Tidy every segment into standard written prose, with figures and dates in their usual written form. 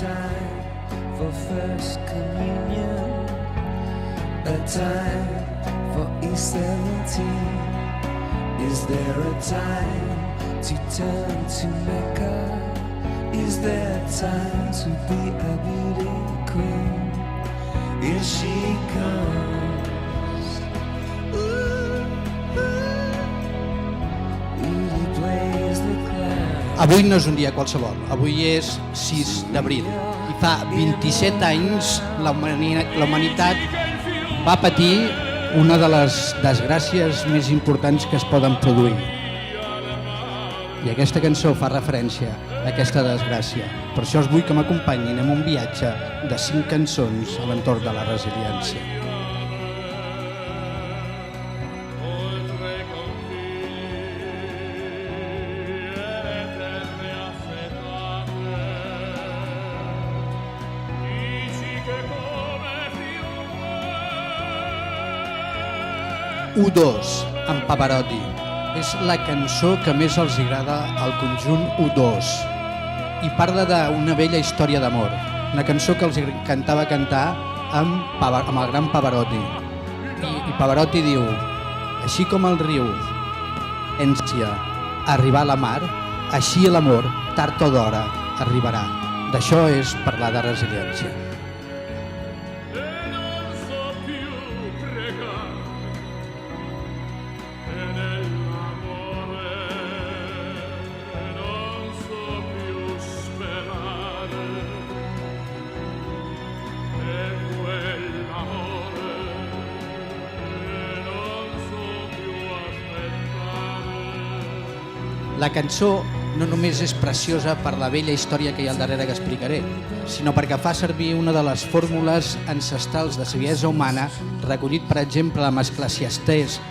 time for first communion? A time for E17? Is there a time to turn to Mecca? Is there time to be a beauty queen? Here she comes. Beauty plays the clown. Avui no és un dia qualsevol, avui és 6 d'abril i fa 27 anys la humanitat va patir una de les desgràcies més importants que es poden produir. I aquesta cançó fa referència a aquesta desgràcia. Per això us vull que m'acompanyin en un viatge de 5 cançons a l'entorn de la resiliència. U2, amb Pavarotti. És la cançó que més els agrada al conjunt U2 i parla d'una vella història d'amor, una cançó que els encantava cantar amb el gran Pavarotti. I Pavarotti diu: així com el riu ensia arribar a la mar, així l'amor tard o d'hora arribarà. D'això és parlar de resiliència. La cançó no només és preciosa per la vella història que hi ha al darrere que explicaré, sinó perquè fa servir una de les fórmules ancestrals de saviesa humana recollit, per exemple, amb Eclesiastès,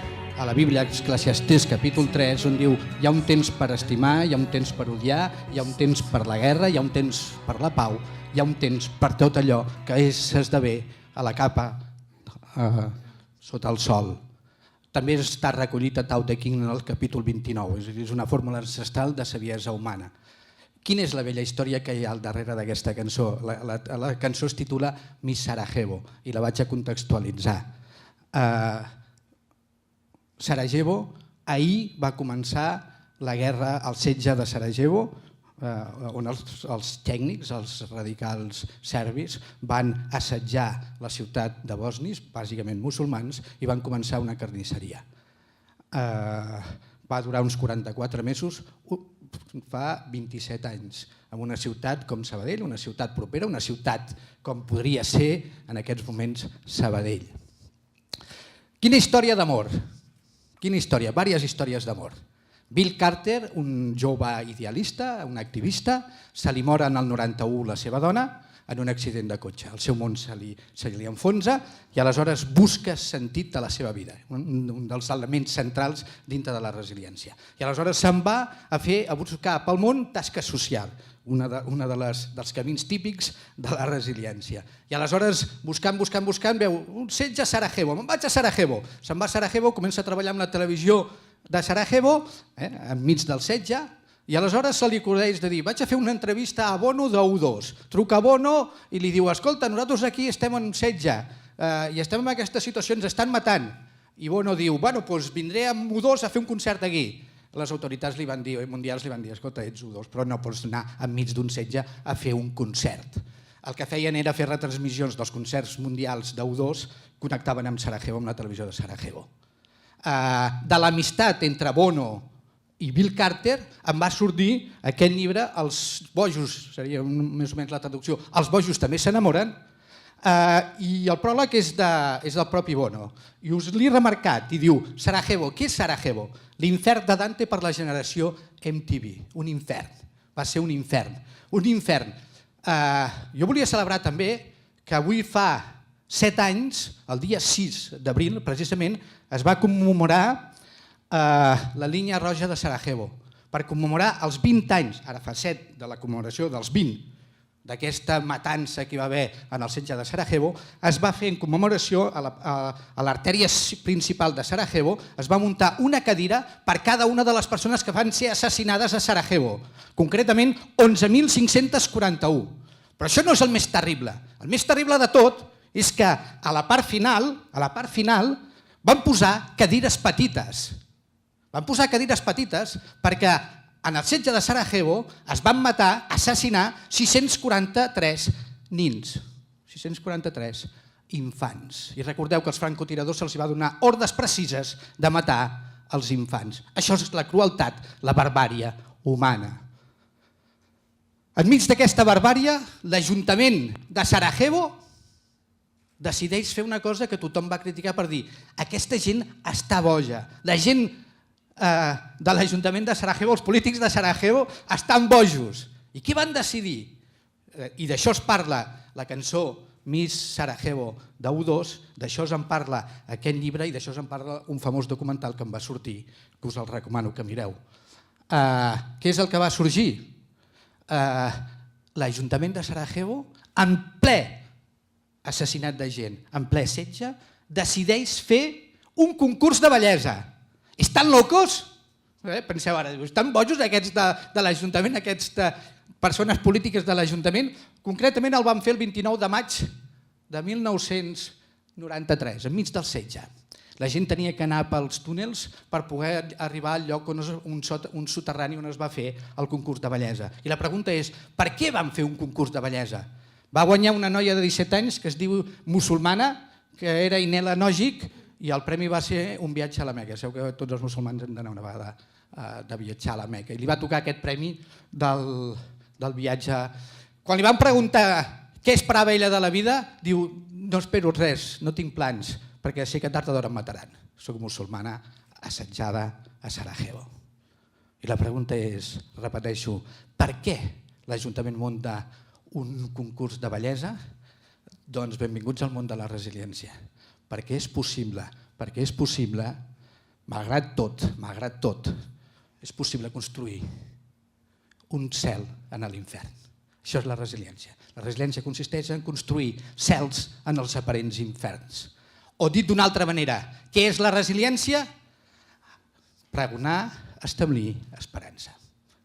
a la Bíblia, Eclesiastès capítol 3, on diu: hi ha un temps per estimar, hi ha un temps per odiar, hi ha un temps per la guerra, hi ha un temps per la pau, hi ha un temps per tot allò que s'esdevé a la capa sota el sol. També està recollit a Tao Te Ching en el capítol 29, és a dir, és una fórmula ancestral de saviesa humana. Quina és la vella història que hi ha al darrere d'aquesta cançó? La cançó es titula Mi Sarajevo i la vaig a contextualitzar. Sarajevo, ahir va començar la guerra, el setge de Sarajevo, on els tècnics, els radicals serbis, van assetjar la ciutat de bosnis, bàsicament musulmans, i van començar una carnisseria. Va durar uns 44 mesos, fa 27 anys, en una ciutat com Sabadell, una ciutat propera, una ciutat com podria ser en aquests moments Sabadell. Quina història d'amor? Quina història? Vàries històries d'amor. Bill Carter, un jove idealista, un activista, se li mor en el 91 la seva dona en un accident de cotxe. El seu món se li enfonsa i aleshores busca sentit de la seva vida, un dels elements centrals dintre de la resiliència. I aleshores se'n va a buscar pel món tasca social, un dels camins típics de la resiliència. I aleshores, buscant, veu un setge a Sarajevo, me'n vaig a Sarajevo. Se'n va a Sarajevo, comença a treballar amb la televisió de Sarajevo, enmig del setge, i aleshores se li acudeix de dir: vaig a fer una entrevista a Bono de U2. Truca a Bono i li diu: escolta, nosaltres aquí estem en setge i estem en aquesta situació, ens estan matant. I Bono diu: bueno, doncs vindré amb U2 a fer un concert aquí. Les autoritats mundials li van dir: escolta, ets U2, però no pots anar enmig d'un setge a fer un concert. El que feien era fer retransmissions dels concerts mundials d'U2, connectaven amb Sarajevo, amb la televisió de Sarajevo. De l'amistat entre Bono i Bill Carter en va sortir aquest llibre, Els bojos, seria més o menys la traducció, Els bojos també s'enamoren, i el pròleg és del propi Bono. I us l'he remarcat i diu: Sarajevo, què és Sarajevo? L'infern de Dante per la generació MTV, un infern, va ser un infern. Un infern. Jo volia celebrar també que avui fa 7 anys, el dia 6 d'abril, precisament, es va commemorar la línia roja de Sarajevo, per commemorar els 20 anys, ara fa 7 de la commemoració dels 20, d'aquesta matança que hi va haver en el setge de Sarajevo. Es va fer en commemoració a l'artèria principal de Sarajevo, es va muntar una cadira per cada una de les persones que van ser assassinades a Sarajevo, concretament 11.541. Però això no és el més terrible. El més terrible de tot és que a la part final van posar cadires petites. Van posar cadires petites perquè en el setge de Sarajevo es van matar, assassinar 643 nins, 643 infants. I recordeu que als francotiradors se'ls va donar ordres precises de matar els infants. Això és la crueltat, la barbària humana. Enmig d'aquesta barbària, l'Ajuntament de Sarajevo decideix fer una cosa que tothom va criticar per dir aquesta gent està boja. La gent de l'Ajuntament de Sarajevo, els polítics de Sarajevo, estan bojos. I què van decidir? I d'això es parla la cançó Miss Sarajevo d'U2, d'això en parla aquest llibre i d'això en parla un famós documental que em va sortir, que us el recomano que mireu. Què és el que va sorgir? L'Ajuntament de Sarajevo, en ple assassinat de gent, en ple setge, decideix fer un concurs de bellesa. Estan locos? Penseu ara, estan bojos aquests de l'Ajuntament, aquestes persones polítiques de l'Ajuntament? Concretament el van fer el 29 de maig de 1993, enmig del setge. La gent tenia que anar pels túnels per poder arribar al lloc on un soterrani on es va fer el concurs de bellesa. I la pregunta és, per què van fer un concurs de bellesa? Va guanyar una noia de 17 anys que es diu musulmana, que era Inela Nogic, i el premi va ser un viatge a la Meca. Sabeu que tots els musulmans hem d'anar una vegada de viatjar a la Meca. I li va tocar aquest premi del viatge. Quan li van preguntar què esperava ella de la vida, diu, no espero res, no tinc plans, perquè sé que tard o d'hora em mataran. Soc musulmana assetjada a Sarajevo. I la pregunta és, repeteixo, per què l'Ajuntament munta un concurs de bellesa? Doncs benvinguts al món de la resiliència. Perquè és possible, malgrat tot, és possible construir un cel en l'infern. Això és la resiliència. La resiliència consisteix en construir cels en els aparents inferns. O dit d'una altra manera, què és la resiliència? Pregonar, establir esperança.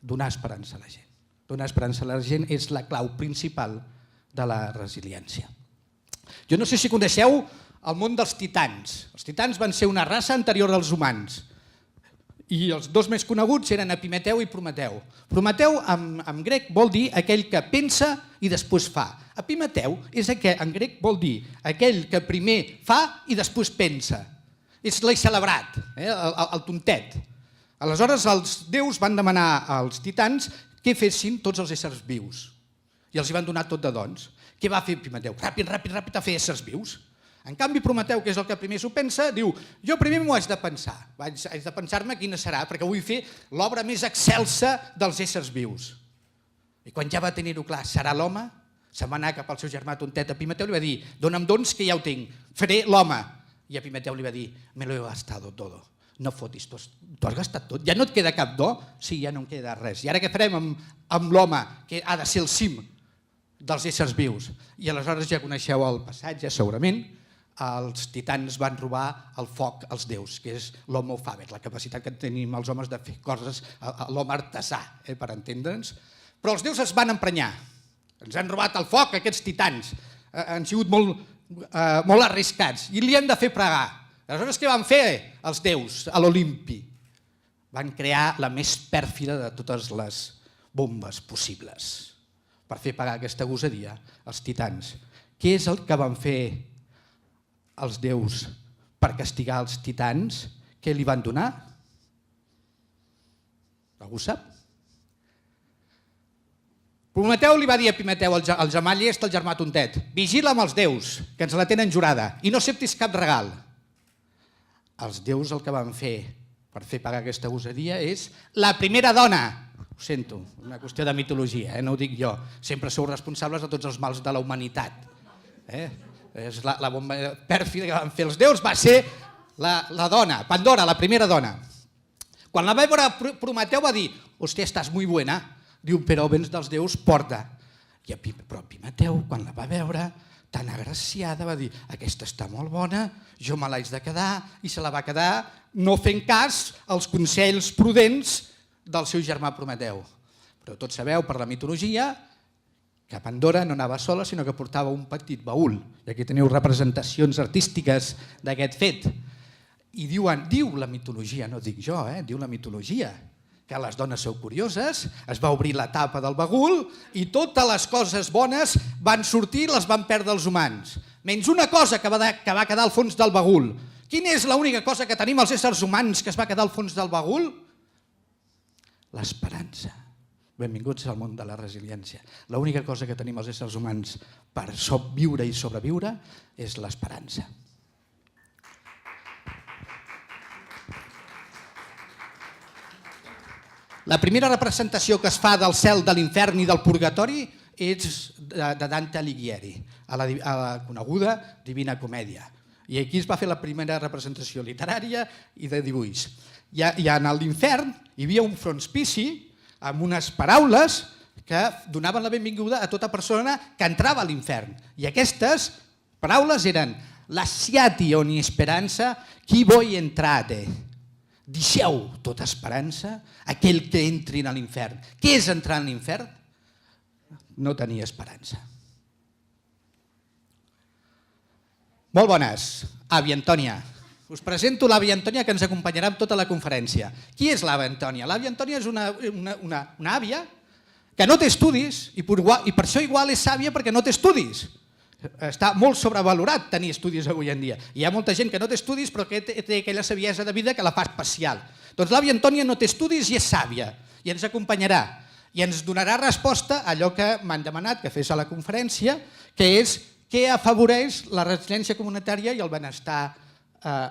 Donar esperança a la gent. Donar esperança a la gent és la clau principal de la resiliència. Jo no sé si coneixeu el món dels titans. Els titans van ser una raça anterior als humans. I els dos més coneguts eren Epimeteu i Prometeu. Prometeu en grec vol dir aquell que pensa i després fa. Epimeteu en grec vol dir aquell que primer fa i després pensa. És l'eixelebrat, el tontet. Aleshores els déus van demanar als titans que fessin tots els éssers vius. I els hi van donar tot de dons. Què va fer Epimeteu? Ràpid a fer éssers vius. En canvi, Prometeu, que és el que primer s'ho pensa, diu, jo primer m'ho haig de pensar. Haig de pensar-me quina serà, perquè vull fer l'obra més excelsa dels éssers vius. I quan ja va tenir-ho clar, serà l'home, se'n va anar cap al seu germà tontet Epimeteu i li va dir, dona'm dons que ja ho tinc, faré l'home. I Epimeteu li va dir, me lo he gastado todo. No fotis, tu has gastat tot, ja no et queda cap do? Sí, ja no em queda res. I ara què farem amb l'home, que ha de ser el cim dels éssers vius? I aleshores ja coneixeu el passatge, segurament. Els titans van robar el foc als déus, que és l'homo faber, la capacitat que tenim els homes de fer coses, l'home artesà, per entendre'ns. Però els déus es van emprenyar. Ens han robat el foc, aquests titans. Han sigut molt arriscats i li hem de fer pregar. Aleshores, què van fer els déus a l'Olimpi? Van crear la més pèrfida de totes les bombes possibles per fer pagar aquesta gosadia als titans. Què és el que van fer els déus per castigar els titans? Què li van donar? Algú sap? Prometeu li va dir a Epimeteu, el germà llest, el germà tontet, vigila amb els déus, que ens la tenen jurada, i no acceptis cap regal. Els déus el que van fer per fer pagar aquesta gosadia és la primera dona. Ho sento, una qüestió de mitologia, no ho dic jo. Sempre sou responsables de tots els mals de la humanitat. La bomba pèrfida que van fer els déus va ser la dona, Pandora, la primera dona. Quan la va veure Prometeu va dir, hòstia, estàs muy buena. Diu, però vens dels déus, porta. Però Epimeteu, quan la va veure, tan agraciada, va dir, aquesta està molt bona, jo me l'haig de quedar, i se la va quedar no fent cas als consells prudents del seu germà Prometeu. Però tots sabeu, per la mitologia, que Pandora no anava sola, sinó que portava un petit baül. I aquí teniu representacions artístiques d'aquest fet. I diu la mitologia, no dic jo, diu la mitologia, que les dones sou curioses, es va obrir la tapa del bagul i totes les coses bones van sortir i les van perdre els humans. Menys una cosa que va quedar al fons del bagul. Quina és l'única cosa que tenim els éssers humans que es va quedar al fons del bagul? L'esperança. Benvinguts al món de la resiliència. L'única cosa que tenim els éssers humans per viure i sobreviure és l'esperança. La primera representació que es fa del cel, de l'infern i del purgatori és de Dante Alighieri, a la coneguda Divina Comèdia. I aquí es va fer la primera representació literària i de dibuix. I en l'infern hi havia un frontispici amb unes paraules que donaven la benvinguda a tota persona que entrava a l'infern. I aquestes paraules eren «Lasciati ogni speranza, chi voi entrate». Deixeu tota esperança aquell que entri a l'infern. Què és entrar a l'infern? No tenir esperança. Molt bones. Àvia Antònia. Us presento l'àvia Antònia que ens acompanyarà en tota la conferència. Qui és l'àvia Antònia? L'àvia Antònia és una àvia que no té estudis i per això igual és sàvia perquè no té estudis. Està molt sobrevalorat tenir estudis avui en dia. Hi ha molta gent que no té estudis però que té aquella saviesa de vida que la fa especial. Doncs l'àvia Antònia no té estudis i és sàvia i ens acompanyarà i ens donarà resposta a allò que m'han demanat que fes a la conferència, que és què afavoreix la resiliència comunitària i el benestar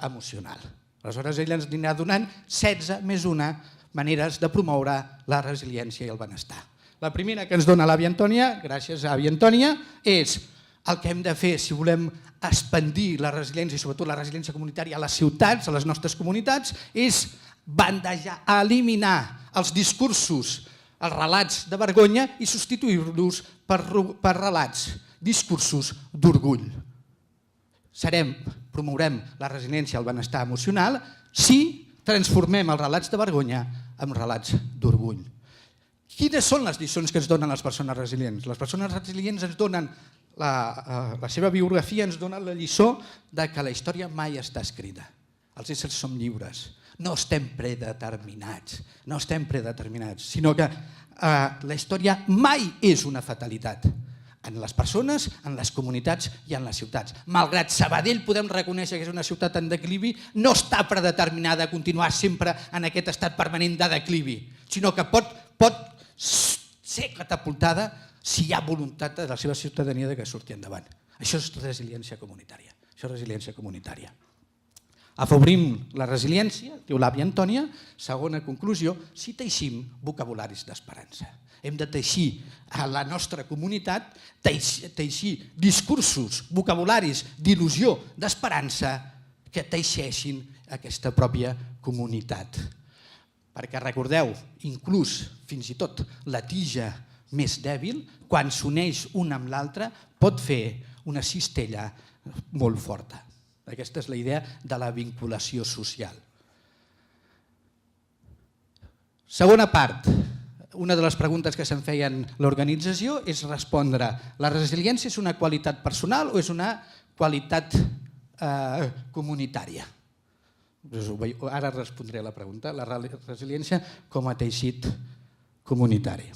emocional. Aleshores ella ens anirà donant 16 més 1 maneres de promoure la resiliència i el benestar. La primera que ens dona l'àvia Antònia, gràcies a àvia Antònia, és el que hem de fer si volem expandir la resiliència i sobretot la resiliència comunitària a les ciutats, a les nostres comunitats, és bandejar, eliminar els discursos, els relats de vergonya i substituir-los per relats, discursos d'orgull. Promourem la resiliència i el benestar emocional si transformem els relats de vergonya en relats d'orgull. Quines són les lliçons que ens donen les persones resilients? Les persones resilients ens donen, la seva biografia ens dona la lliçó de que la història mai està escrita. Els éssers som lliures, no estem predeterminats, sinó que la història mai és una fatalitat. En les persones, en les comunitats i en les ciutats. Malgrat Sabadell podem reconèixer que és una ciutat en declivi, no està predeterminada a continuar sempre en aquest estat permanent de declivi, sinó que pot ser catapultada si hi ha voluntat de la seva ciutadania que surti endavant. Això és resiliència comunitària. Afavorim la resiliència, diu l'àvia Antònia. Segona conclusió, si teixim vocabularis d'esperança. Hem de teixir a la nostra comunitat, teixir discursos, vocabularis d'il·lusió, d'esperança que teixeixin aquesta pròpia comunitat. Perquè recordeu, inclús fins i tot la tija més dèbil, quan s'uneix una amb l'altra, pot fer una cistella molt forta. Aquesta és la idea de la vinculació social. Segona part. Una de les preguntes que se'n feien l'organització és respondre: la resiliència és una qualitat personal o és una qualitat comunitària? Ara respondré a la pregunta. La resiliència com a teixit comunitari.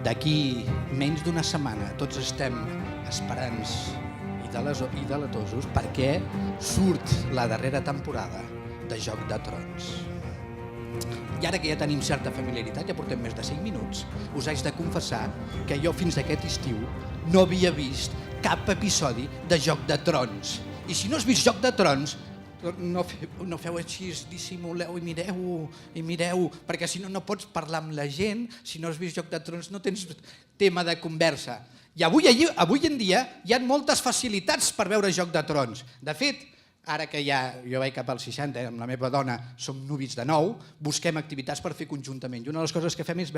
D'aquí menys d'una setmana tots estem esperants i delatosos perquè surt la darrera temporada de Joc de Trons. I ara que ja tenim certa familiaritat, ja portem més de 5 minuts, us haig de confessar que jo fins aquest estiu no havia vist cap episodi de Joc de Trons. I si no has vist Joc de Trons, no feu així, dissimuleu i mireu, perquè si no, no pots parlar amb la gent. Si no has vist Joc de Trons no tens tema de conversa. I avui en dia hi ha moltes facilitats per veure Joc de Trons. De fet, ara que ja jo vaig cap als 60, amb la meva dona som núvits de nou, busquem activitats per fer conjuntament. I una de les coses que fem és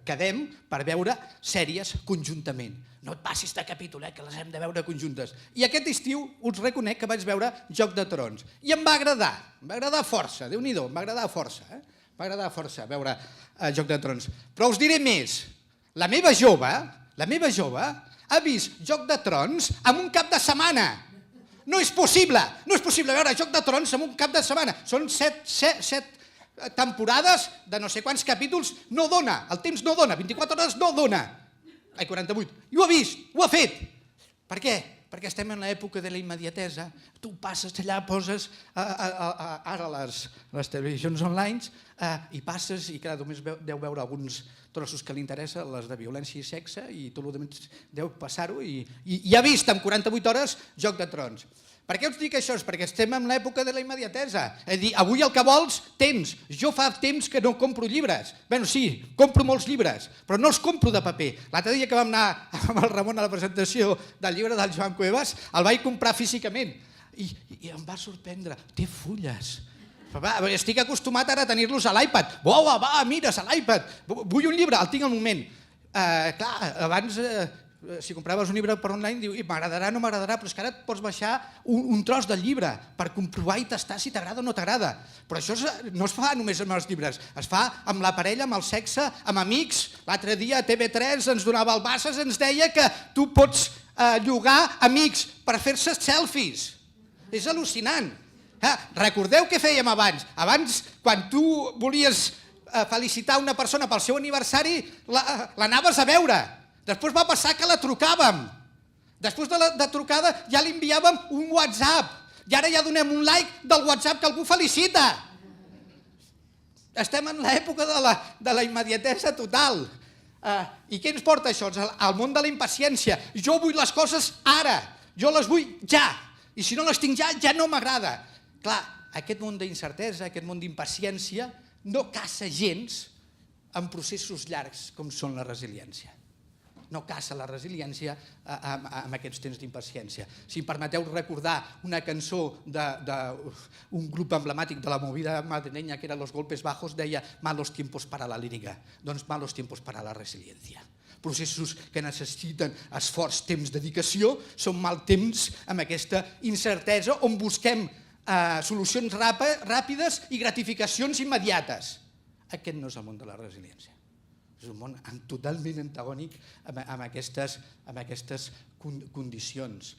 quedem per veure sèries conjuntament. No et passis de capítol, que les hem de veure conjuntes. I aquest estiu us reconec que vaig veure Joc de Trons. I em va agradar força, Déu-n'hi-do, em va agradar força. M'agrada força veure Joc de Trons. Però us diré més. La meva jove ha vist Joc de Trons en un cap de setmana. No és possible veure Joc de Trons en un cap de setmana. Són 7 temporades de no sé quants capítols. No dona, el temps no dona, 24 hores no dona. Ai, 48. I ho ha vist, ho ha fet. Per què? Perquè estem en l'època de la immediatesa. Tu passes allà, poses ara les televisions online i passes i clar, només deu veure alguns trossos que li interessa, les de violència i sexe, i tot el que deu passar-ho i ha vist en 48 hores Joc de Trons. Per què us dic això? És perquè estem en l'època de la immediatesa. És a dir, avui el que vols tens. Jo fa temps que no compro llibres. Bé, sí, compro molts llibres, però no els compro de paper. L'altre dia que vam anar amb el Ramon a la presentació del llibre del Joan Cuevas, el vaig comprar físicament i em va sorprendre. Té fulles. Estic acostumat ara a tenir-los a l'iPad. Va, mires a l'iPad. Vull un llibre, el tinc al moment. Clar, abans... si compraves un llibre per online, diu, m'agradarà o no m'agradarà, però és que ara et pots baixar un tros del llibre per comprovar i tastar si t'agrada o no t'agrada. Però això no es fa només amb els llibres, es fa amb la parella, amb el sexe, amb amics. L'altre dia a TV3 ens donava el Bassas, ens deia que tu pots llogar amics per fer-se selfies. És al·lucinant. Recordeu què fèiem abans? Abans, quan tu volies felicitar una persona pel seu aniversari, l'anaves a veure. Després va passar que la trucàvem. Després de la trucada ja li enviàvem un WhatsApp. I ara ja donem un like del WhatsApp que algú felicita. Estem en l'època de la immediatesa total. I què ens porta això? Al món de la impaciència. Jo vull les coses ara. Jo les vull ja. I si no les tinc ja, ja no m'agrada. Clar, aquest món d'incertesa, aquest món d'impaciència, no caça gens en processos llargs com són la resiliència. No caça la resiliència amb aquests temps d'impaciència. Si em permeteu recordar una cançó d'un grup emblemàtic de la movida madrileña que era Los Golpes Bajos, deia malos tiempos para la lírica, doncs malos tiempos para la resiliència. Processos que necessiten esforç, temps, dedicació, són mal temps amb aquesta incertesa on busquem solucions ràpides i gratificacions immediates. Aquest no és el món de la resiliència. És un món totalment antagònic amb aquestes condicions.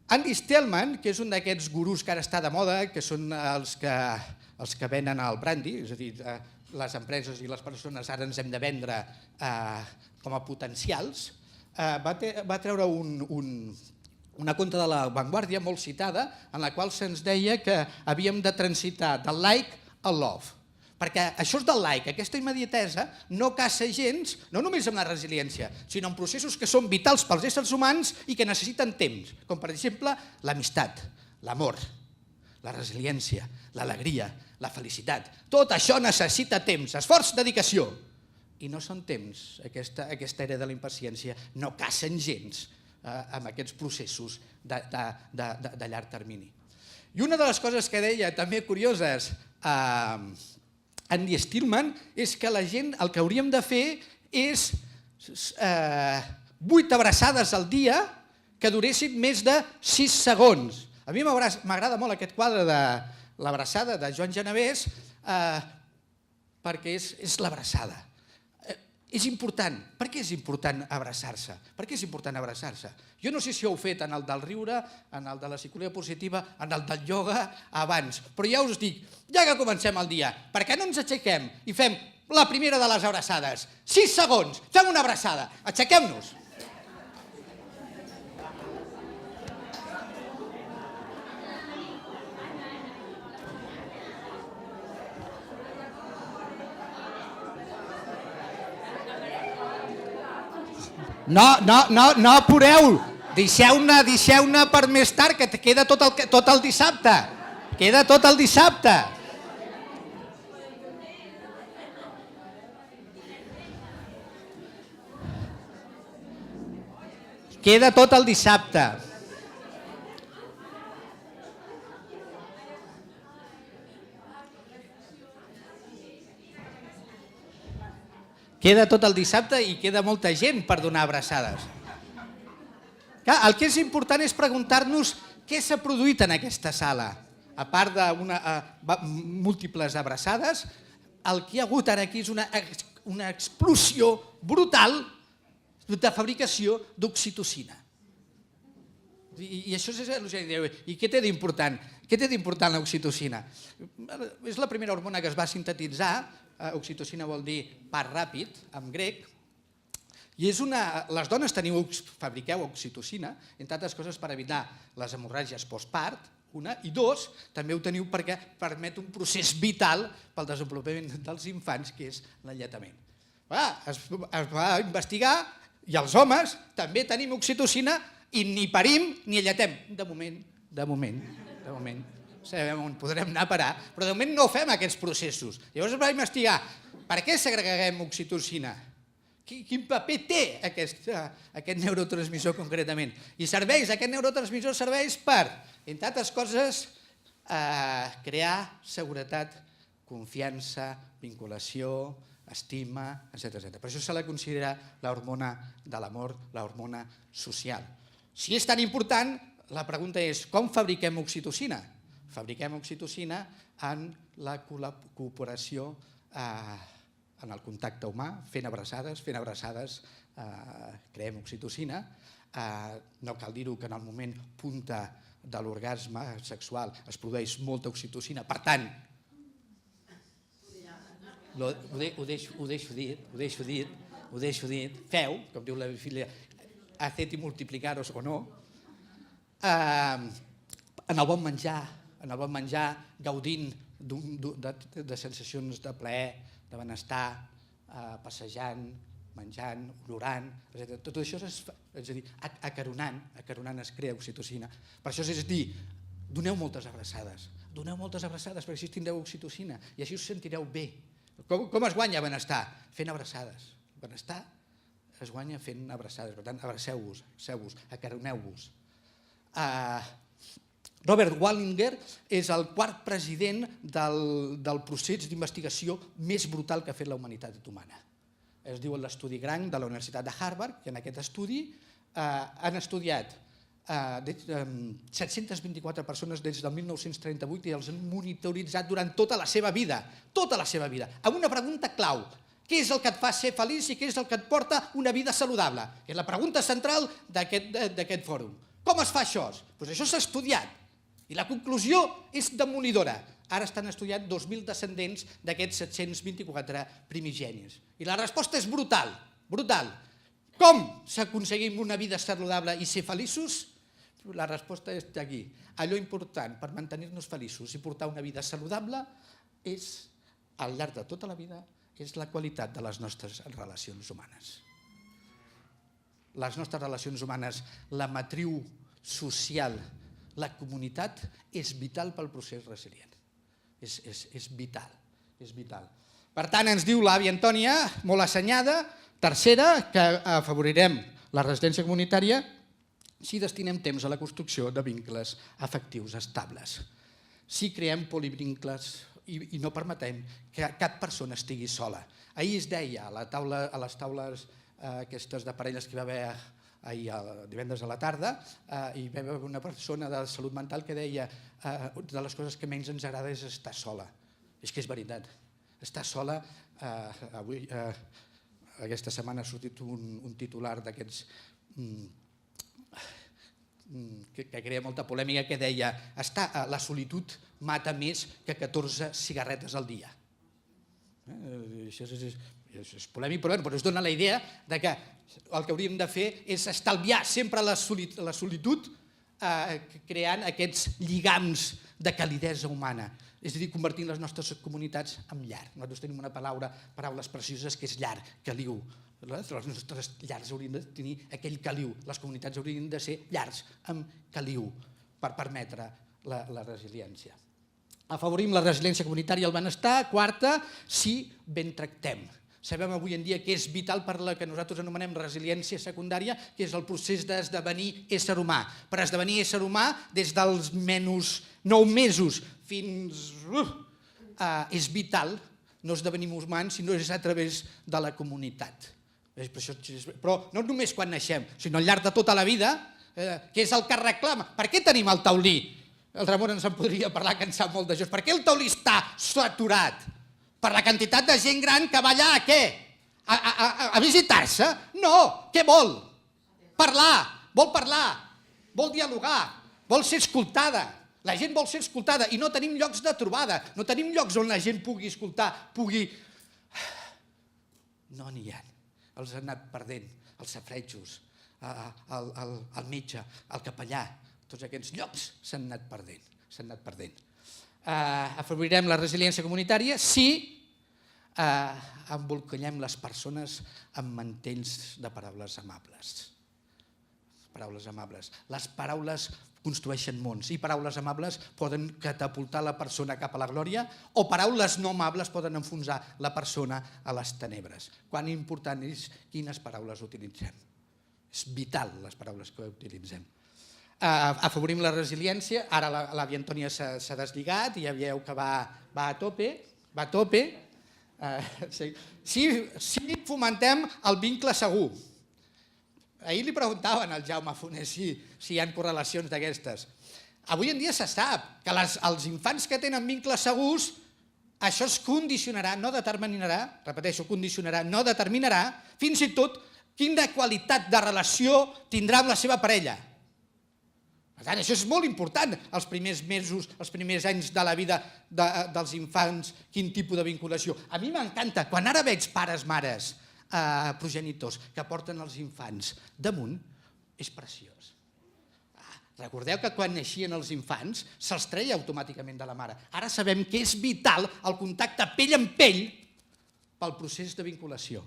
Andy Stillman, que és un d'aquests gurús que ara està de moda, que són els que venen el brandy, és a dir, les empreses i les persones ara ens hem de vendre com a potencials, va treure una conta de La Vanguardia molt citada en la qual se'ns deia que havíem de transitar del like al love. Perquè això és del like, aquesta immediatesa no caça gens, no només amb la resiliència, sinó en processos que són vitals pels éssers humans i que necessiten temps, com per exemple l'amistat, l'amor, la resiliència, l'alegria, la felicitat. Tot això necessita temps, esforç, dedicació. I no són temps, aquesta era de la impaciència, no cacen gens amb aquests processos de llarg termini. I una de les coses que deia també curioses Andy Stillman és que la gent el que hauríem de fer és 8 abraçades al dia que duressin més de 6 segons. A mi m'agrada molt aquest quadre de l'abraçada de Joan Genovès perquè és l'abraçada. És important. Per què és important abraçar-se? Per què és important abraçar-se? Jo no sé si ho heu fet en el del riure, en el de la psicologia positiva, en el del ioga abans, però ja us dic, ja que comencem el dia, per què no ens aixequem i fem la primera de les abraçades? 6 segons, fem una abraçada, aixequem-nos. No apureu, deixeu-ne per més tard, que queda tot el dissabte. Queda tot el dissabte. Queda tot el dissabte. Queda tot el dissabte i queda molta gent per donar abraçades. Clar, el que és important és preguntar-nos què s'ha produït en aquesta sala. A part de múltiples abraçades, el que hi ha hagut ara aquí és una explosió brutal de fabricació d'oxitocina. I això és el que diu. I què té d'important? Què té d'important l'oxitocina? És la primera hormona que es va sintetitzar. Oxitocina vol dir part ràpid, en grec. I les dones fabriqueu oxitocina, entre altres coses per evitar les hemorràgies postpart, una, i dos, també ho teniu perquè permet un procés vital pel desenvolupament dels infants, que és l'alletament. Es va investigar i els homes també tenim oxitocina i ni parim ni alletem. De moment. Sabem on podrem anar a parar, però de moment no fem aquests processos. Llavors es va investigar per què segreguem oxitocina, quin paper té aquest neurotransmissor concretament. I aquest neurotransmissor serveix per, entre altres coses, crear seguretat, confiança, vinculació, estima, etc. Per això se la considera l'hormona de l'amor, l'hormona social. Si és tan important, la pregunta és com fabriquem oxitocina? Fabriquem oxitocina en la cooperació en el contacte humà, fent abraçades, creem oxitocina. No cal dir-ho que en el moment punta de l'orgasme sexual es produeix molta oxitocina, per tant, ho deixo dit, feu, com diu la filla, haced y multiplicaros o no, en el bon menjar, gaudint de sensacions de plaer, de benestar, passejant, menjant, olorant, etc. Tot això és a dir, acaronant es crea oxitocina. Per això és dir, doneu moltes abraçades perquè així tindreu oxitocina i així us sentireu bé. Com es guanya benestar? Fent abraçades. Benestar es guanya fent abraçades. Per tant, abraceu-vos, acaroneu-vos. Robert Waldinger és el quart president del procés d'investigació més brutal que ha fet la humanitat humana. Es diu l'estudi Grant de la Universitat de Harvard, i en aquest estudi han estudiat 724 persones des del 1938 i els han monitoritzat durant tota la seva vida, amb una pregunta clau. Què és el que et fa ser feliç i què és el que et porta una vida saludable? Que és la pregunta central d'aquest fòrum. Com es fa això? Doncs això s'ha estudiat. I la conclusió és demolidora. Ara estan estudiant 2.000 descendents d'aquests 724 primigenis. I la resposta és brutal. Com s'aconseguim una vida saludable i ser feliços? La resposta és aquí. Allò important per mantenir-nos feliços i portar una vida saludable és, al llarg de tota la vida, és la qualitat de les nostres relacions humanes. Les nostres relacions humanes, la matriu social, la comunitat, és vital pel procés resilient. És vital. Per tant, ens diu l'àvia Antònia, molt assenyada, tercera, que afavorirem la residència comunitària si destinem temps a la construcció de vincles afectius estables. Si creem polivincles i no permetem que cap persona estigui sola. Ahir es deia a les taules aquestes de parelles que hi va haver ahir divendres a la tarda, hi va haver una persona de salut mental que deia de les coses que menys ens agrada és estar sola. És que és veritat. Estar sola, avui, aquesta setmana ha sortit un titular d'aquests que crea molta polèmica, que deia la solitud mata més que 14 cigarretes al dia. Això és polèmic, però es dona la idea que el que hauríem de fer és estalviar sempre la solitud creant aquests lligams de calidesa humana, és a dir, convertint les nostres comunitats en llar. Nosaltres tenim una paraules precioses que és llar, caliu. Les nostres llars haurien de tenir aquell caliu, les comunitats haurien de ser llars amb caliu per permetre la resiliència. Afavorim la resiliència comunitària i el benestar. Quarta, si ben tractem. Sabem avui en dia que és vital per la que nosaltres anomenem resiliència secundària, que és el procés d'esdevenir ésser humà. Per esdevenir ésser humà, des dels menys 9 mesos fins... és vital no esdevenim humans si no és a través de la comunitat. Però no només quan naixem, sinó al llarg de tota la vida, que és el que reclama. Per què tenim el taulí? El Ramon ens en podria parlar, que en sap molt d'això. Per què el taulí està saturat? Per la quantitat de gent gran que va allà a què? A visitar-se? No! Què vol? Parlar! Vol dialogar, vol ser escoltada. La gent vol ser escoltada i no tenim llocs de trobada, no tenim llocs on la gent pugui escoltar, pugui... No n'hi ha. Els han anat perdent, els safaretjos, el metge, el capellà, tots aquests llocs s'han anat perdent. Afavorirem la resiliència comunitària si embolcallem les persones amb mantells de paraules amables. Les paraules construeixen mons i paraules amables poden catapultar la persona cap a la glòria o paraules no amables poden enfonsar la persona a les tenebres. Quan important és quines paraules utilitzem. És vital les paraules que utilitzem. Afavorim la resiliència, ara l'àvia Antònia s'ha deslligat i ja veieu que va a tope. Si fomentem el vincle segur. Ahir li preguntaven al Jaume Funes si hi ha correlacions d'aquestes. Avui en dia se sap que els infants que tenen vincles segurs, això es condicionarà, no determinarà, repeteixo, condicionarà, no determinarà, fins i tot quina qualitat de relació tindrà amb la seva parella. Per tant, això és molt important, els primers mesos, els primers anys de la vida dels infants, quin tipus de vinculació. A mi m'encanta, quan ara veig pares, mares, progenitors que porten els infants damunt, és preciós. Recordeu que quan naixien els infants se'ls treia automàticament de la mare. Ara sabem que és vital el contacte pell amb pell pel procés de vinculació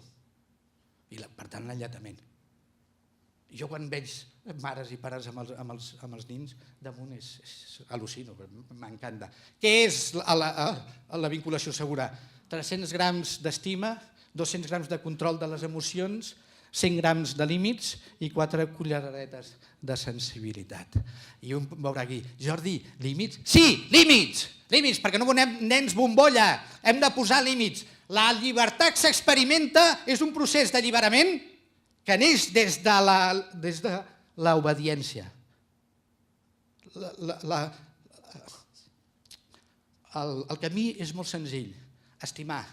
i, per tant, l'enlletament. Jo quan veig mares i pares amb els nins, damunt al·lucino, m'encanta. Què és la vinculació segura? 300 grams d'estima, 200 grams de control de les emocions, 100 grams de límits i 4 culleradetes de sensibilitat. I un veurà aquí, Jordi, límits? Sí, límits! Límits, perquè no volem nens bombolla, hem de posar límits. La llibertat s'experimenta, és un procés d'alliberament que neix des de l'obediència. El camí és molt senzill, estimar,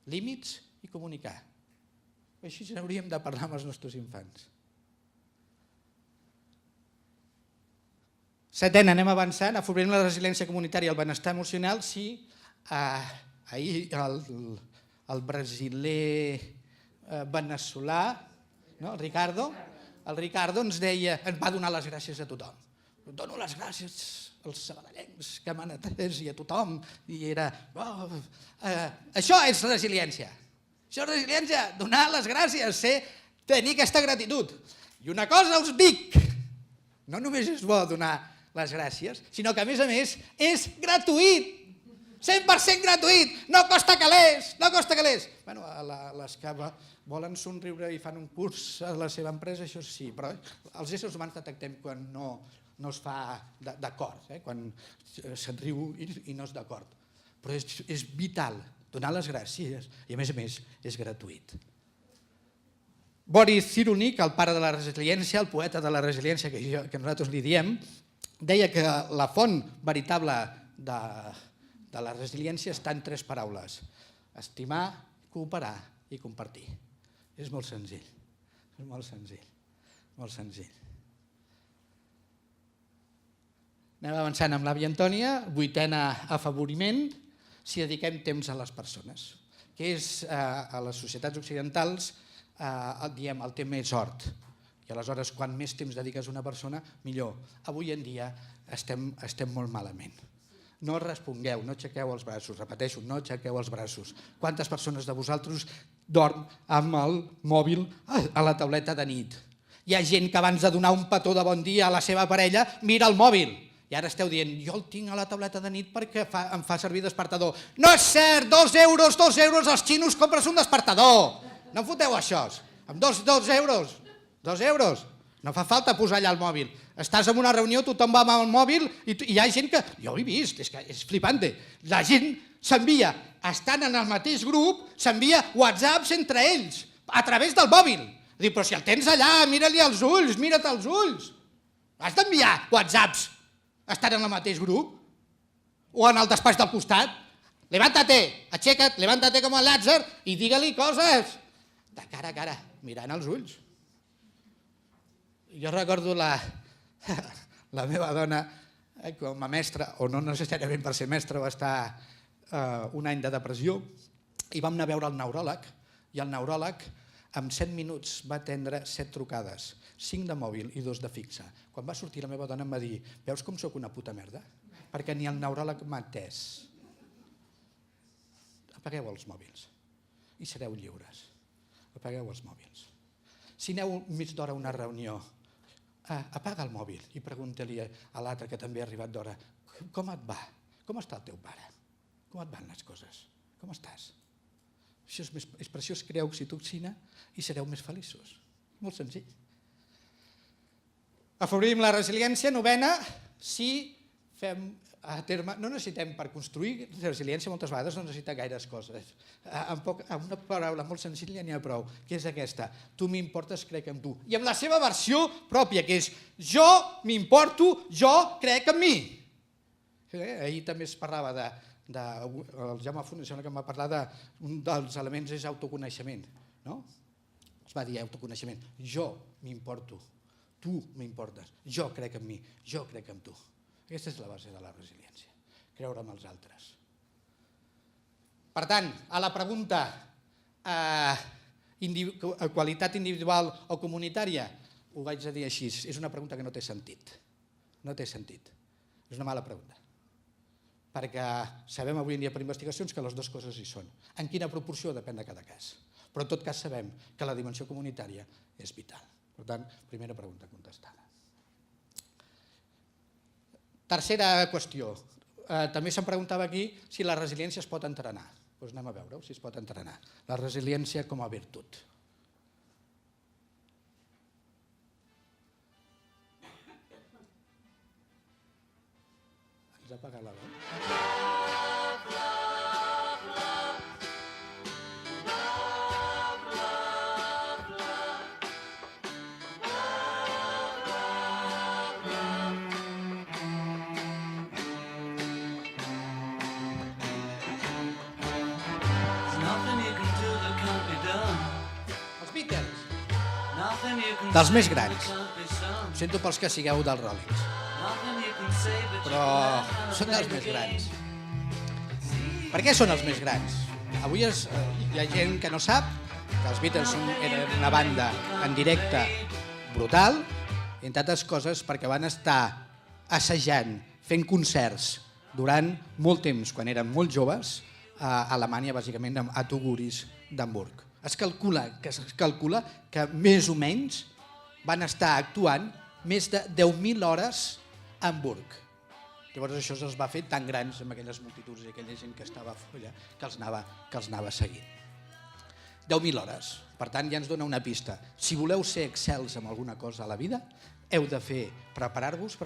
límits i comunicar. Així hauríem de parlar amb els nostres infants. Setena, anem avançant, afavorim la resiliència comunitària i el benestar emocional si ahir el brasiler veneçolà, el Ricardo ens va donar les gràcies a tothom. Dono les gràcies als sabadellencs que m'han atès i a tothom. Això és resiliència. Això és resiliència, donar les gràcies, tenir aquesta gratitud. I una cosa us dic, no només és bo donar les gràcies, sinó que a més és gratuït. 100% gratuït, no costa calés, no costa calés. Bueno, les que volen somriure i fan un curs a la seva empresa, això sí, però els éssers humans detectem quan no es fa d'acord, quan se'n riu i no és d'acord. Però és vital donar les gràcies i a més és gratuït. Boris Cyrulnik, el pare de la resiliència, el poeta de la resiliència que nosaltres li diem, deia que la font veritable de la resiliència està en 3 paraules: estimar, cooperar i compartir. És molt senzill, és molt senzill, molt senzill. Anem avançant amb l'àvia Antònia, 8è afavoriment, si dediquem temps a les persones, que és a les societats occidentals, diem, el temps és hort. I aleshores, quan més temps dediques a una persona, millor. Avui en dia estem molt malament. No respongueu, no aixequeu els braços, repeteixo, no aixequeu els braços. Quantes persones de vosaltres dorm amb el mòbil a la tauleta de nit? Hi ha gent que abans de donar un petó de bon dia a la seva parella mira el mòbil I ara esteu dient, jo el tinc a la tauleta de nit perquè em fa servir despertador. No és cert, 2 euros, els xinos compres un despertador. No foteu això. Amb 2 euros, 2 euros. No fa falta posar allà el mòbil. Estàs en una reunió, tothom va amb el mòbil i hi ha gent que... Jo ho he vist, és flipante. La gent s'envia, estan en el mateix grup, s'envia whatsapps entre ells, a través del mòbil. Diu, però si el tens allà, mira-li els ulls, mira't els ulls. Has d'enviar whatsapps estan en el mateix grup? O en el despatx del costat? Levántate, aixeca't, levántate com el Lázar i digue-li coses. De cara a cara, mirant els ulls. Jo recordo la meva dona com a mestra, o no necessàriament per ser mestra, va estar un any de depressió i vam anar a veure el neuròleg i el neuròleg en 7 minuts va atendre 7 trucades, 5 de mòbil i 2 de fixa. Quan va sortir la meva dona em va dir, veus com sóc una puta merda? Perquè ni el neuròleg m'ha atès. Apagueu els mòbils i sereu lliures. Apagueu els mòbils. Si aneu mig d'hora a una reunió, apaga el mòbil i pregunta-li a l'altre que també ha arribat d'hora, com et va? Com està el teu pare? Com et van les coses? Com estàs? Això és per això es crea oxitocina i sereu més feliços. Molt senzill. Afavorim la resiliència, 9, si fem a terme... No necessitem, per construir resiliència moltes vegades no necessita gaires coses. Amb una paraula molt senzilla n'hi ha prou, que és aquesta. Tu m'importes, crec en tu. I amb la seva versió pròpia, que és jo m'importo, jo crec en mi. Ahir també es parlava el Jaume Funes, que em va parlar d'un dels elements és autoconeixement. Es va dir autoconeixement. Jo m'importo, tu m'importes, jo crec en mi, jo crec en tu. Aquesta és la base de la resiliència, creure en els altres. Per tant, a la pregunta qualitat individual o comunitària, ho vaig a dir així, és una pregunta que no té sentit. No té sentit. És una mala pregunta. Perquè sabem avui en dia per investigacions que les dues coses hi són. En quina proporció depèn de cada cas. Però en tot cas sabem que la dimensió comunitària és vital. Per tant, primera pregunta contestada. Tercera qüestió. També se'm preguntava aquí si la resiliència es pot entrenar. Doncs anem a veure si es pot entrenar. La resiliència com a virtut. Ens ha apagat la veu. Dels més grans. Ho sento pels que sigueu dels Rollins. Però són dels més grans. Per què són els més grans? Avui hi ha gent que no sap que els Beatles eren una banda en directe brutal, entre altres coses perquè van estar assajant, fent concerts durant molt temps, quan eren molt joves, a Alemanya, bàsicament a Tuguris d'Hamburg. Es calcula que més o menys van estar actuant més de 10.000 hores a Hamburg. Llavors això els va fer tan grans amb aquelles multituds i aquella gent que estava allà que els anava seguint. 10.000 hores. Per tant, ja ens dona una pista. Si voleu ser excels en alguna cosa a la vida, heu de fer preparar-vos.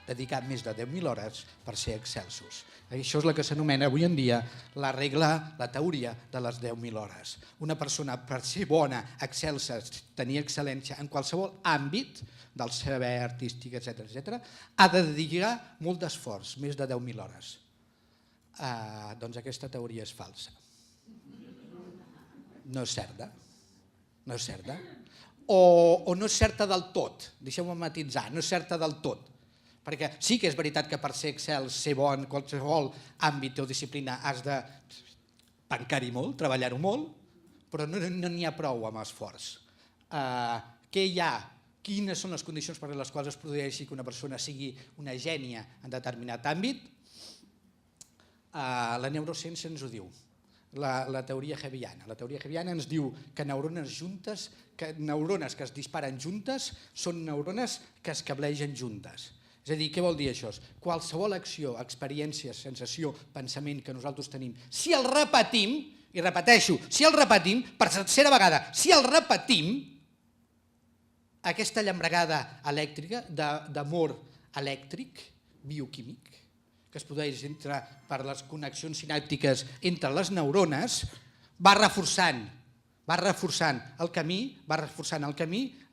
Dedicar més de 10.000 hores per ser excelsos. Això és el que s'anomena avui en dia la regla, la teoria de les 10.000 hores. Una persona, per ser bona, excelsa, tenir excel·lència en qualsevol àmbit del saber artístic, etc., ha de dedicar molt d'esforç, més de 10.000 hores. Doncs aquesta teoria és falsa. No és certa. No és certa. O no és certa del tot, deixeu-me matitzar, no és certa del tot. Perquè sí que és veritat que per ser excel, ser bo en qualsevol àmbit o disciplina has de pencar-hi molt, treballar-ho molt, però no n'hi ha prou amb esforç. Què hi ha? Quines són les condicions per les quals es produeixi que una persona sigui una gènia en determinat àmbit? La neurociència ens ho diu. La teoria hebbiana. La teoria hebbiana ens diu que neurones que es disparen juntes són neurones que es cablegen juntes. És a dir, què vol dir això? Qualsevol acció, experiència, sensació, pensament que nosaltres tenim, si el repetim, i repeteixo, si el repetim, per tercera vegada, si el repetim, aquesta llambregada elèctrica, d'amor elèctric, bioquímic, que es produeix per les connexions sinàptiques entre les neurones, va reforçant el camí,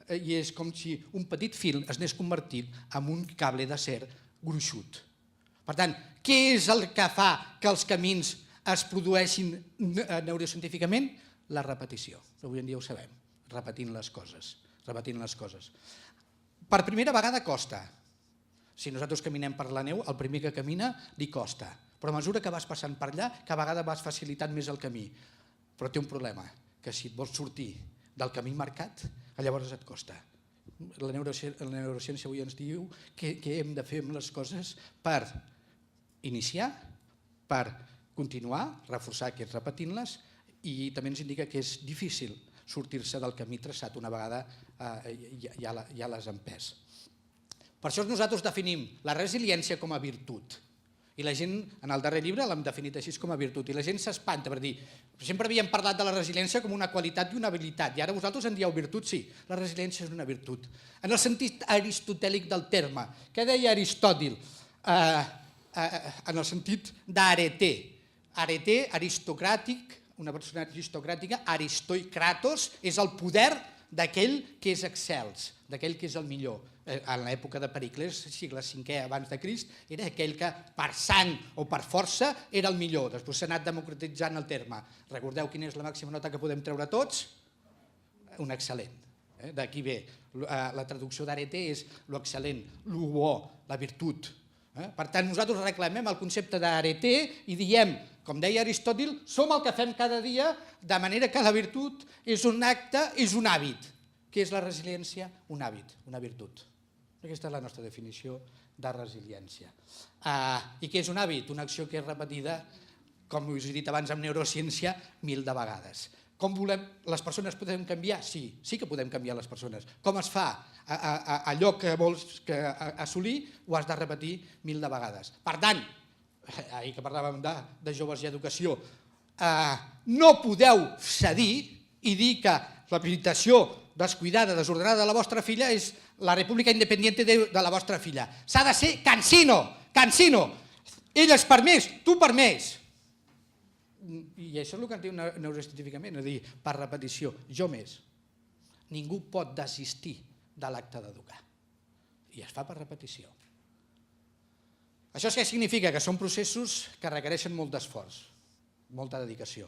i és com si un petit fil es anés convertint en un cable d'acer gruixut. Per tant, què és el que fa que els camins es produeixin neurocientíficament? La repetició. Avui en dia ho sabem, repetint les coses. Per primera vegada costa. Si nosaltres caminem per la neu, el primer que camina li costa. Però a mesura que vas passant per allà, cada vegada vas facilitant més el camí. Però té un problema, que si et vols sortir del camí marcat, llavors et costa. La neurociència avui ens diu què hem de fer amb les coses per iniciar, per continuar, reforçar que és repetint-les, i també ens indica que és difícil sortir-se del camí traçat una vegada ja l'has empès. Per això nosaltres definim la resiliència com a virtut. I la gent, en el darrer llibre, l'hem definit així com a virtut. I la gent s'espanta per dir, sempre havíem parlat de la resiliència com una qualitat i una habilitat, i ara vosaltres en dieu virtut, sí. La resiliència és una virtut. En el sentit aristotèlic del terme. Què deia Aristòtil? En el sentit d'areté. Areté, aristocràtic, una persona aristocràtica, aristoikratos, és el poder d'aquell que és excels, d'aquell que és el millor. En l'època de Pericles, segle V abans de Crist, era aquell que per sang o per força era el millor. Després s'ha anat democratitzant el terme. Recordeu quina és la màxima nota que podem treure tots? Un excel·lent. D'aquí ve. La traducció d'arete és l'excel·lent, el bo, la virtut. Per tant, nosaltres reclamem el concepte d'arete i diem, com deia Aristòtil, som el que fem cada dia, de manera que la virtut és un acte, és un hàbit. Què és la resiliència? Un hàbit, una virtut. Aquesta és la nostra definició de resiliència. I què és un hàbit? Una acció que és repetida, com us he dit abans, amb neurociència, 1000 de vegades. Com volem? Les persones podem canviar? Sí, sí que podem canviar les persones. Com es fa? Allò que vols assolir ho has de repetir 1000 de vegades. Per tant, ahir que parlàvem de joves i educació, no podeu cedir i dir que l'habilitació descuidada, desordenada de la vostra filla és la república independiente de la vostra filla. S'ha de ser cansino, cansino. Elles per més, tu per més. I això és el que ens diu neurocientíficament, és a dir, per repetició, jo més. Ningú pot desistir de l'acte d'educar. I es fa per repetició. Això què significa? Que són processos que requereixen molt d'esforç, molta dedicació.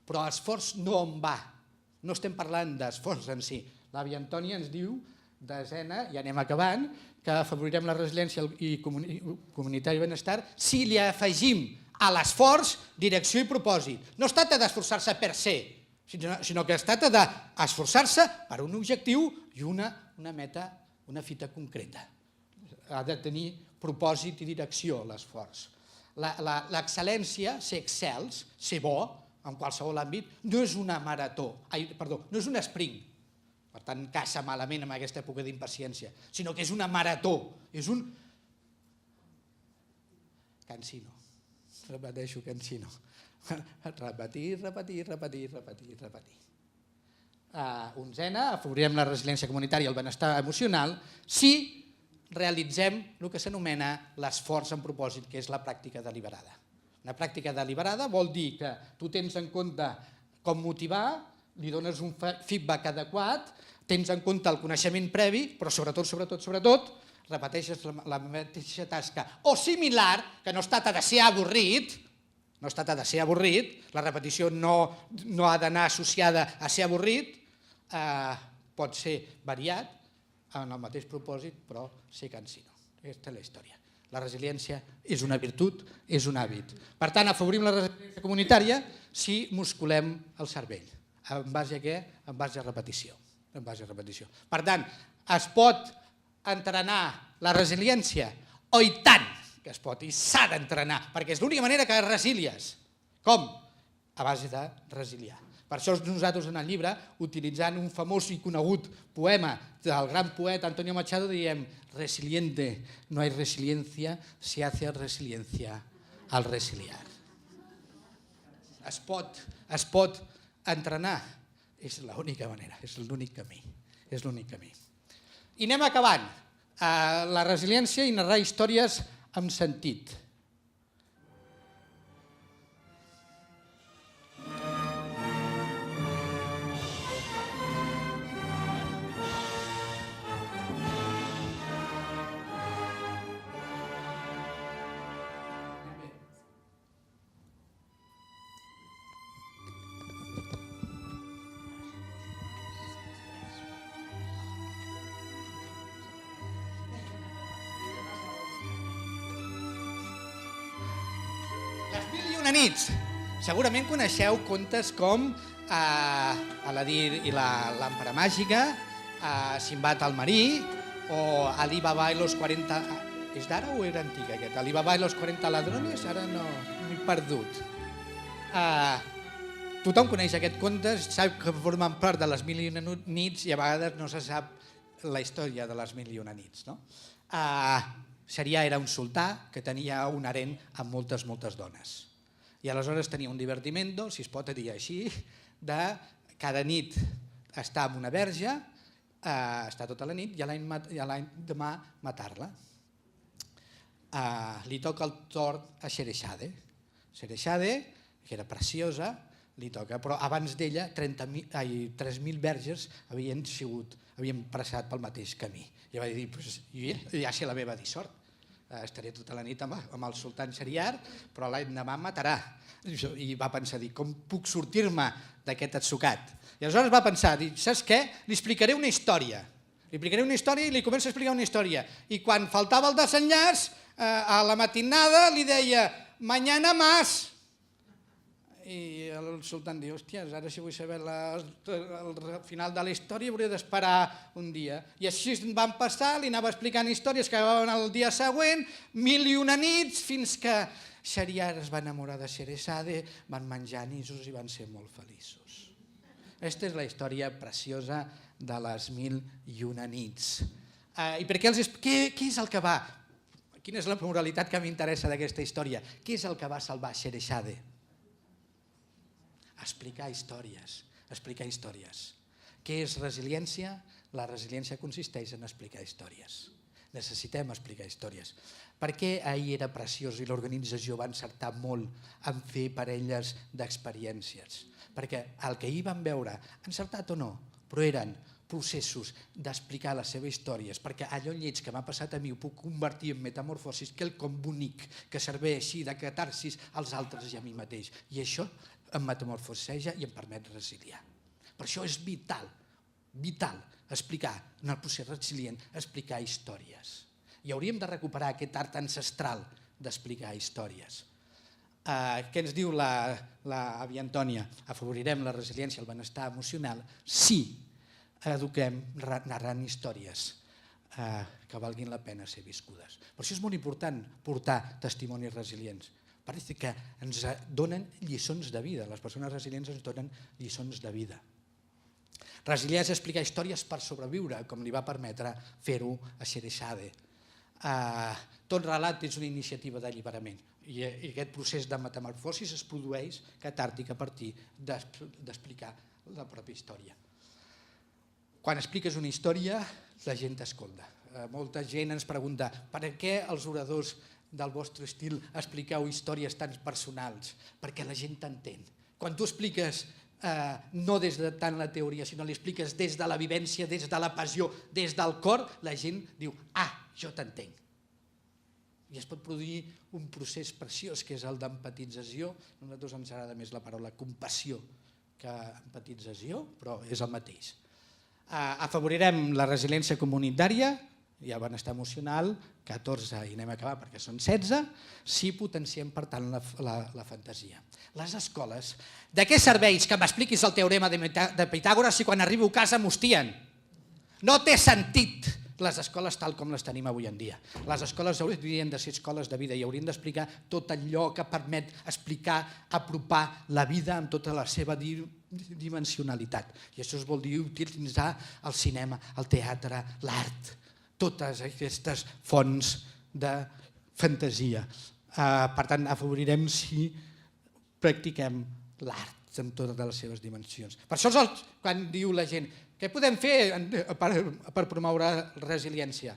Però l'esforç no en va. No estem parlant d'esforç en si. L'àvia Antònia ens diu, desena, i anem acabant, que afavorirem la resiliència i comunitari benestar si li afegim a l'esforç direcció i propòsit. No es tracta d'esforçar-se per se, sinó que es tracta d'esforçar-se per un objectiu i una meta, una fita concreta. Ha de tenir propòsit i direcció l'esforç. L'excel·lència, ser excels, ser bo, en qualsevol àmbit, no és una marató, no és un sprint, per tant caça malament en aquesta època d'impaciència, sinó que és una marató, és un cansino, repeteixo cansino, repetir. Onzena, afavorirem la resiliència comunitària i el benestar emocional si realitzem el que s'anomena l'esforç en propòsit, que és la pràctica deliberada. Una pràctica deliberada vol dir que tu tens en compte com motivar, li dones un feedback adequat, tens en compte el coneixement previ, però sobretot, repeteixes la mateixa tasca o similar, que no es tracta de ser avorrit, la repetició no ha d'anar associada a ser avorrit, pot ser variat, en el mateix propòsit, però ser cansino. Aquesta és la història. La resiliència és una virtut, és un hàbit. Per tant, afavorim la resiliència comunitària si musculem el cervell. En base a què? En base a repetició. Per tant, es pot entrenar la resiliència? Oh, i tant que es pot, i s'ha d'entrenar, perquè és l'única manera que resilies. Com? A base de resiliar. Per això nosaltres en el llibre, utilitzant un famós i conegut poema del gran poeta Antonio Machado, diem resiliente, no hay resiliencia, se hace resiliencia al resiliar. Es pot entrenar, és l'única manera, és l'únic camí. És l'únic camí. I anem acabant. La resiliència i narrar històries amb sentit. Les mil i una nits. Segurament coneixeu contes com Aladdin i la làmpara màgica, Simbad el marí o Ali Baba i los 40... És d'ara o era antiga aquest? Ali Baba i los 40 ladrones? Ara no, m'he perdut. Tothom coneix aquest conte, sap que formen part de les mil i una nits i a vegades no se sap la història de les mil i una nits. Xerià era un sultà que tenia un harem amb moltes dones. I aleshores tenia un divertimento, si es pot dir així, de cada nit estar amb una verge, estar tota la nit i l'endemà matar-la. Li toca el torn a Xerexade. Xerexade, que era preciosa, li toca, però abans d'ella 3.000 verges havien passat pel mateix camí. I va dir, ja sé la meva dissort. Estaré tota la nit amb el sultà Xeriar, però l'endemà em matarà. I va pensar, com puc sortir-me d'aquest atzucat? I aleshores va pensar, saps què? Li explicaré una història. Li explicaré una història i li comença a explicar una història. I quan faltava el desenllaç, a la matinada li deia, mañana más. I el sultà diu, hòstia, ara si vull saber el final de la història hauré d'esperar un dia. I així van passar, li anava explicant històries que acabaven el dia següent, mil i una nits, fins que Xeriar es va enamorar de Xerexade, van menjar anissos i van ser molt feliços. Aquesta és la història preciosa de les mil i una nits. I per què és el que va? Quina és la moralitat que m'interessa d'aquesta història? Què és el que va salvar Xerexade? Explicar històries. Què és resiliència? La resiliència consisteix en explicar històries. Necessitem explicar històries. Per què ahir era preciós i l'organització va encertar molt en fer parelles d'experiències? Perquè el que ahir vam veure, encertat o no, però eren processos d'explicar les seves històries, perquè allò lleig que m'ha passat a mi ho puc convertir en metamorfosis, quelcom bonic que serveixi de catarsis als altres i a mi mateix. I això em metamorfoseja i em permet resiliar. Per això és vital explicar, en el procés resilient, explicar històries. I hauríem de recuperar aquest art ancestral d'explicar històries. Què ens diu l'àvia Antònia? Afavorirem la resiliència i el benestar emocional si eduquem narrant històries que valguin la pena ser viscudes. Per això és molt important portar testimonis resilients. Parece que ens donen lliçons de vida. Les persones resilients ens donen lliçons de vida. Resiliar és explicar històries per sobreviure, com li va permetre fer-ho a Xerexade. Tot relat és una iniciativa d'alliberament i aquest procés de metamorfosis es produeix catàrtic a partir d'explicar la pròpia història. Quan expliques una història, la gent t'escolta. Molta gent ens pregunta per què els oradors del vostre estil expliqueu històries tan personals? Perquè la gent t'entén. Quan tu expliques no des de tant la teoria, sinó li expliques des de la vivència, des de la passió, des del cor, la gent diu, jo t'entenc. I es pot produir un procés preciós, que és el d'empatització. A nosaltres ens agrada més la paraula compassió que empatització, però és el mateix. Afavorirem la resiliència comunitària i el benestar emocional, 14 i anem a acabar perquè són 16, si potenciem per tant la fantasia. Les escoles, de què serveix que m'expliquis el teorema de Pitàgores si quan arribo a casa m'hostien? No té sentit les escoles tal com les tenim avui en dia. Les escoles haurien de ser escoles de vida i haurien d'explicar tot allò que permet explicar, apropar la vida amb tota la seva dimensionalitat. I això es vol dir utilitzar el cinema, el teatre, l'art, totes aquestes fonts de fantasia. Per tant, afavorirem si practiquem l'art en totes les seves dimensions. Per això quan diu la gent què podem fer per promoure resiliència?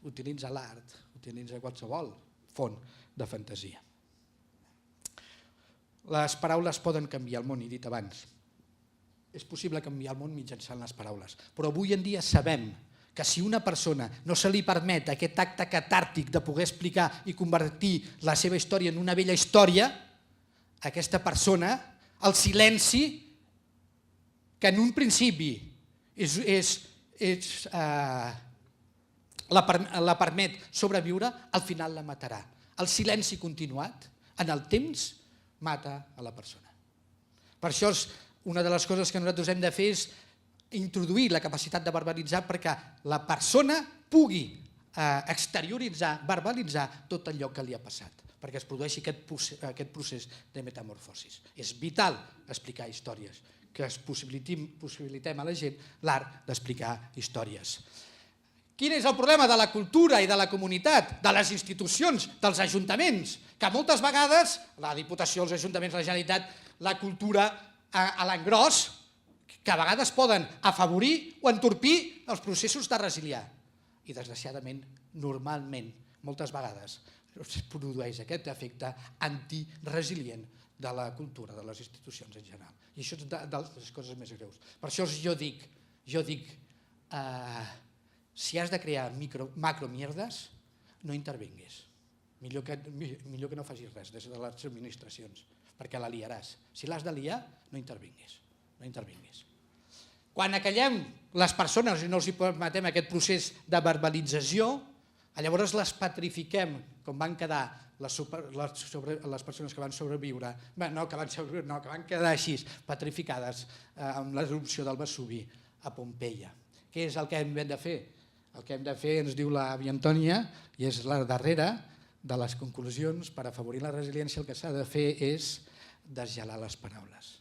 Utilitza l'art, utilitza qualsevol font de fantasia. Les paraules poden canviar el món, he dit abans. És possible canviar el món mitjançant les paraules, però avui en dia sabem que si una persona no se li permet aquest acte catàrtic de poder explicar i convertir la seva història en una bella història, aquesta persona, el silenci, que en un principi la permet sobreviure, al final la matarà. El silenci continuat, en el temps, mata a la persona. Per això una de les coses que nosaltres hem de fer és introduir la capacitat de verbalitzar perquè la persona pugui exterioritzar, verbalitzar tot allò que li ha passat, perquè es produeixi aquest procés de metamorfosis. És vital explicar històries, que possibilitem a la gent l'art d'explicar històries. Quin és el problema de la cultura i de la comunitat, de les institucions, dels ajuntaments? Que moltes vegades, la Diputació, els ajuntaments, la Generalitat, la cultura a l'engròs, que a vegades poden afavorir o entorpir els processos de resiliar. I desgraciadament, normalment, moltes vegades, es produeix aquest efecte antiresilient de la cultura, de les institucions en general. I això és de les coses més greus. Per això jo dic, si has de crear macromierdes, no intervinguis. Millor que no facis res des de les administracions, perquè la liaràs. Si l'has de liar, no intervinguis. Quan acallem les persones i no els permetem aquest procés de verbalització, llavors les petrifiquem, com van quedar les persones que van sobreviure, que van quedar així, petrificades amb l'erupció del Vesuvi a Pompeia. Què és el que hem de fer? El que hem de fer, ens diu l'àvia Antònia, i és la darrera de les conclusions, per afavorir la resiliència el que s'ha de fer és desgelar les paraules,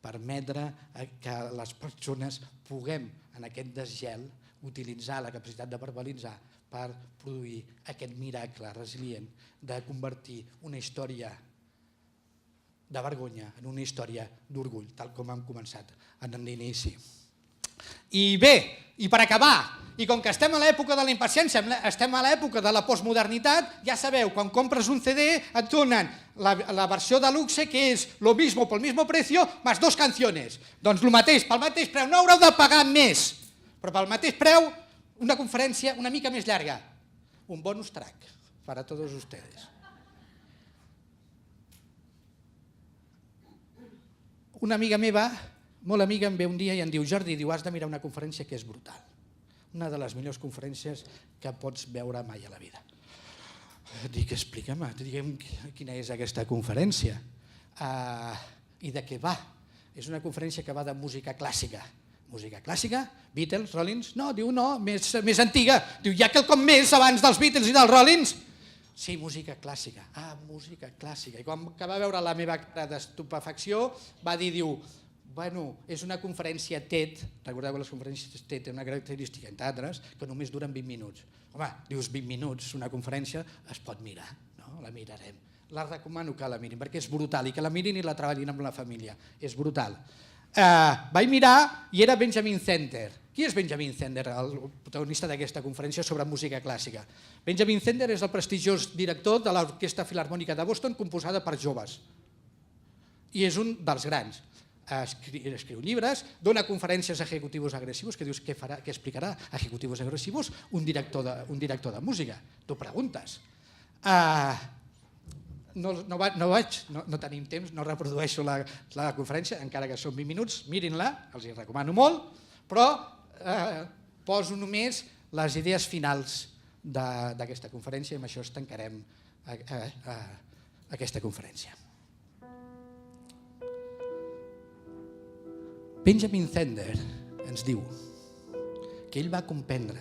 permetre que les persones puguem, en aquest desgel, utilitzar la capacitat de verbalitzar per produir aquest miracle resilient de convertir una història de vergonya en una història d'orgull, tal com hem començat en l'inici. I bé, i per acabar, i com que estem a l'època de la impaciència, estem a l'època de la postmodernitat, ja sabeu, quan compres un CD et donen la versió de luxe, que és lo mismo pel mismo precio, más 2 canciones. Doncs el mateix, pel mateix preu, no haureu de pagar més, però pel mateix preu, una conferència una mica més llarga. Un bonus track para todos ustedes. Una amiga meva, molt amiga, em ve un dia i em diu: Jordi, has de mirar una conferència que és brutal. Una de les millors conferències que pots veure mai a la vida. Dic, explica'm, digue'm quina és aquesta conferència i de què va. És una conferència que va de música clàssica. Música clàssica? Beatles, Rollins? No, diu no, més antiga. Diu, hi ha quelcom més abans dels Beatles i dels Rollins? Sí, música clàssica. Ah, música clàssica. I quan va veure la meva cara d'estupefacció va dir, diu, bueno, és una conferència TED, recordeu que les conferències TED tenen una característica, entre altres, que només duren 20 minuts. Home, dius 20 minuts, una conferència es pot mirar, no? La mirarem. La recomano que la mirin, perquè és brutal, i que la mirin i la treballin amb la família. És brutal. Vaig mirar i era Benjamin Zender. Qui és Benjamin Zender, el protagonista d'aquesta conferència sobre música clàssica? Benjamin Zender és el prestigiós director de l'Orquestra Filharmònica de Boston, composada per joves. I és un dels grans. Escriu llibres, dona conferències a ejecutivos agressivos, que dius què explicarà a ejecutivos agressivos un director de música. T'ho preguntes. No tenim temps, no reprodueixo la conferència, encara que són 20 minuts, mirin-la, els hi recomano molt, però poso només les idees finals d'aquesta conferència i amb això tancarem aquesta conferència. Benjamin Zender ens diu que ell va comprendre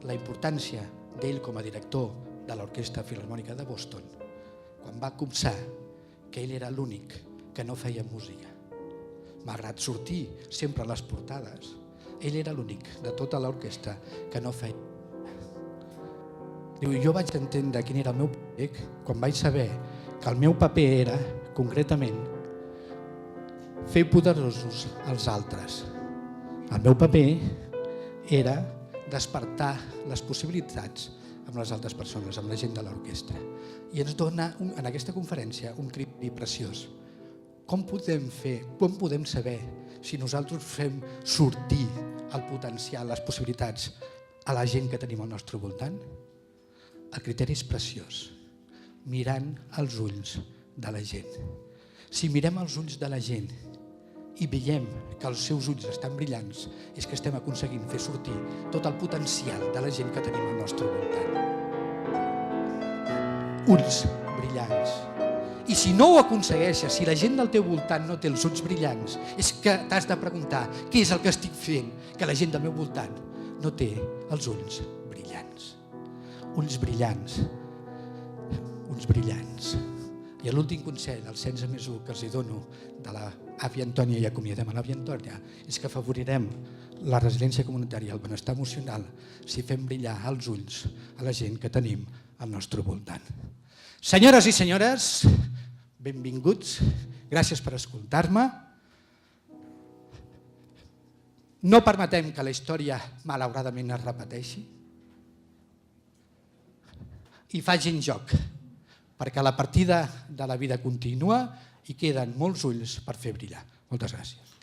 la importància d'ell com a director de l'Orquestra Filharmònica de Boston, quan va copsar que ell era l'únic que no feia música. Malgrat sortir sempre a les portades, ell era l'únic de tota l'orquestra que no feia. Diu, jo vaig entendre quin era el meu paper quan vaig saber que el meu paper era, concretament, fer poderosos els altres. El meu paper era despertar les possibilitats amb les altres persones, amb la gent de l'orquestra. I ens dona en aquesta conferència un criteri preciós. Com podem saber si nosaltres fem sortir el potencial, les possibilitats a la gent que tenim al nostre voltant? El criteri és preciós, mirant els ulls de la gent. Si mirem els ulls de la gent i veiem que els seus ulls estan brillants, és que estem aconseguint fer sortir tot el potencial de la gent que tenim al nostre voltant. Ulls brillants. I si no ho aconsegueixes, si la gent del teu voltant no té els ulls brillants, és que t'has de preguntar què és el que estic fent que la gent del meu voltant no té els ulls brillants. Ulls brillants. Ulls brillants. I l'últim consell, el 16+1 que els dono de l'àvia Antònia i acomiadem a l'àvia Antònia, és que afavorirem la resiliència comunitària i el benestar emocional si fem brillar els ulls a la gent que tenim al nostre voltant. Senyores i senyores, benvinguts, gràcies per escoltar-me. No permetem que la història malauradament es repeteixi i facin joc, perquè la partida de la vida continua i queden molts ulls per fer brillar. Moltes gràcies.